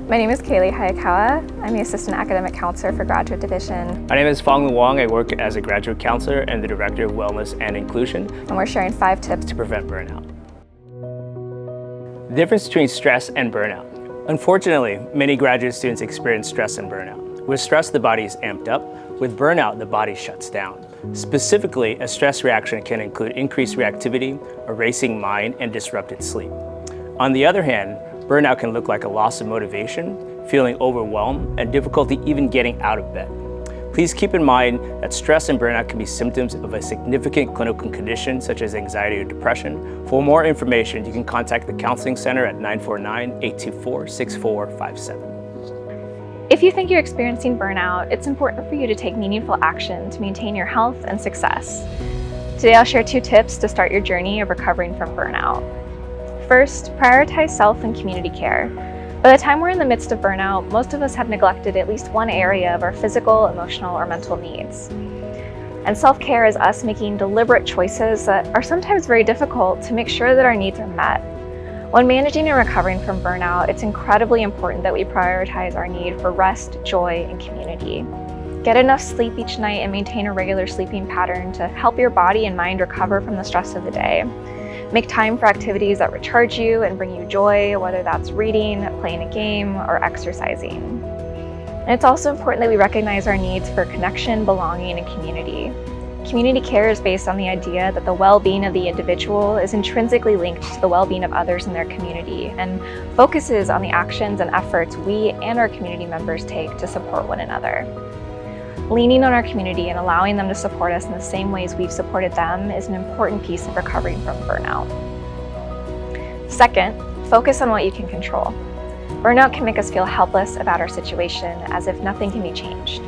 My name is Kaylee Hayakawa. I'm the Assistant Academic Counselor for Graduate Division. My name is Fong Wong. I work as a graduate counselor and the Director of Wellness and Inclusion. And we're sharing 5 tips to prevent burnout. The difference between stress and burnout. Unfortunately, many graduate students experience stress and burnout. With stress, the body is amped up. With burnout, the body shuts down. Specifically, a stress reaction can include increased reactivity, a racing mind, and disrupted sleep. On the other hand, burnout can look like a loss of motivation, feeling overwhelmed, and difficulty even getting out of bed. Please keep in mind that stress and burnout can be symptoms of a significant clinical condition such as anxiety or depression. For more information, you can contact the Counseling Center at 949-824-6457. If you think you're experiencing burnout, it's important for you to take meaningful action to maintain your health and success. Today I'll share 2 tips to start your journey of recovering from burnout. First, prioritize self and community care. By the time we're in the midst of burnout, most of us have neglected at least one area of our physical, emotional, or mental needs. And self-care is us making deliberate choices that are sometimes very difficult to make sure that our needs are met. When managing and recovering from burnout, it's incredibly important that we prioritize our need for rest, joy, and community. Get enough sleep each night and maintain a regular sleeping pattern to help your body and mind recover from the stress of the day. Make time for activities that recharge you and bring you joy, whether that's reading, playing a game, or exercising. And it's also important that we recognize our needs for connection, belonging, and community. Community care is based on the idea that the well-being of the individual is intrinsically linked to the well-being of others in their community and focuses on the actions and efforts we and our community members take to support one another. Leaning on our community and allowing them to support us in the same ways we've supported them is an important piece of recovering from burnout. Second, focus on what you can control. Burnout can make us feel helpless about our situation, as if nothing can be changed.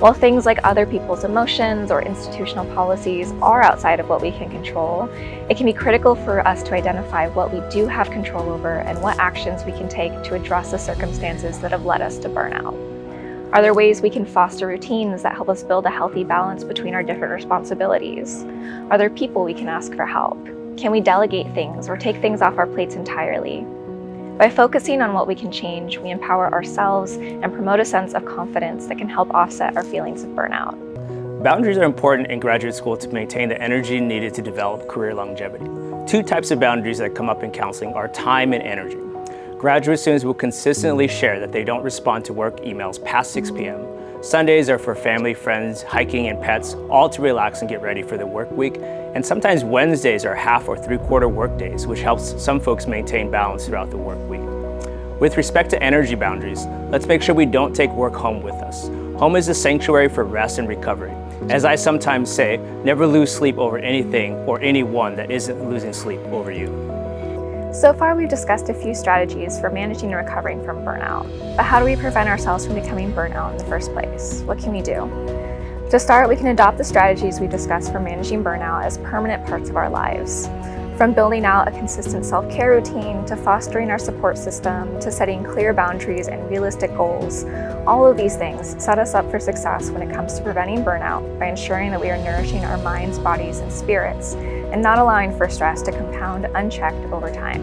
While things like other people's emotions or institutional policies are outside of what we can control, it can be critical for us to identify what we do have control over and what actions we can take to address the circumstances that have led us to burnout. Are there ways we can foster routines that help us build a healthy balance between our different responsibilities? Are there people we can ask for help? Can we delegate things or take things off our plates entirely? By focusing on what we can change, we empower ourselves and promote a sense of confidence that can help offset our feelings of burnout. Boundaries are important in graduate school to maintain the energy needed to develop career longevity. 2 types of boundaries that come up in counseling are time and energy. Graduate students will consistently share that they don't respond to work emails past 6 p.m. Sundays are for family, friends, hiking, and pets, all to relax and get ready for the work week. And sometimes Wednesdays are half or 3/4 work days, which helps some folks maintain balance throughout the work week. With respect to energy boundaries, let's make sure we don't take work home with us. Home is a sanctuary for rest and recovery. As I sometimes say, never lose sleep over anything or anyone that isn't losing sleep over you. So far, we've discussed a few strategies for managing and recovering from burnout. But how do we prevent ourselves from becoming burnout in the first place? What can we do? To start, we can adopt the strategies we discussed for managing burnout as permanent parts of our lives. From building out a consistent self-care routine, to fostering our support system, to setting clear boundaries and realistic goals, all of these things set us up for success when it comes to preventing burnout by ensuring that we are nourishing our minds, bodies, and spirits, and not allowing for stress to compound unchecked over time.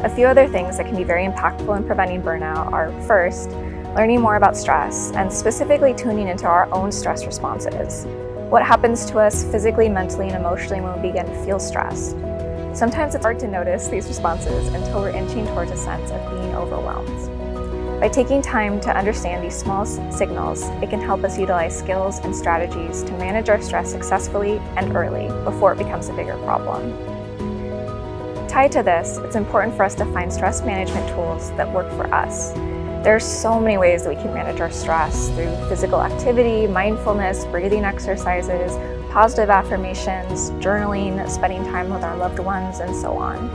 A few other things that can be very impactful in preventing burnout are, first, learning more about stress and specifically tuning into our own stress responses. What happens to us physically, mentally, and emotionally when we begin to feel stressed? Sometimes it's hard to notice these responses until we're inching towards a sense of being overwhelmed. By taking time to understand these small signals, it can help us utilize skills and strategies to manage our stress successfully and early before it becomes a bigger problem. Tied to this, it's important for us to find stress management tools that work for us. There are so many ways that we can manage our stress through physical activity, mindfulness, breathing exercises, positive affirmations, journaling, spending time with our loved ones, and so on.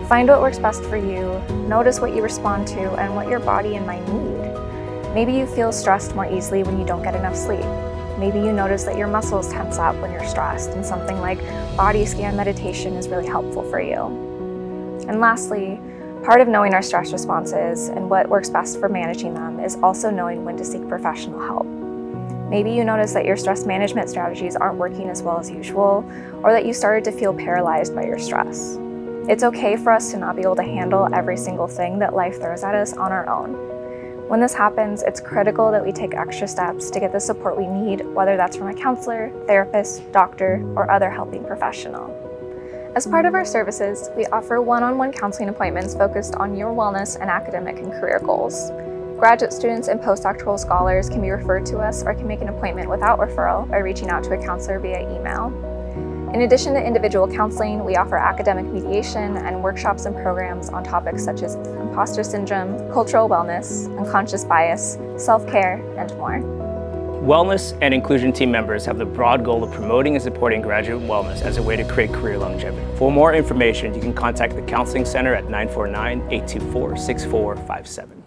Find what works best for you, notice what you respond to and what your body and mind need. Maybe you feel stressed more easily when you don't get enough sleep. Maybe you notice that your muscles tense up when you're stressed, and something like body scan meditation is really helpful for you. And lastly, part of knowing our stress responses and what works best for managing them is also knowing when to seek professional help. Maybe you notice that your stress management strategies aren't working as well as usual, or that you started to feel paralyzed by your stress. It's okay for us to not be able to handle every single thing that life throws at us on our own. When this happens, it's critical that we take extra steps to get the support we need, whether that's from a counselor, therapist, doctor, or other helping professional. As part of our services, we offer one-on-one counseling appointments focused on your wellness and academic and career goals. Graduate students and postdoctoral scholars can be referred to us or can make an appointment without referral by reaching out to a counselor via email. In addition to individual counseling, we offer academic mediation and workshops and programs on topics such as imposter syndrome, cultural wellness, unconscious bias, self-care, and more. Wellness and inclusion team members have the broad goal of promoting and supporting graduate wellness as a way to create career longevity. For more information, you can contact the Counseling Center at 949-824-6457.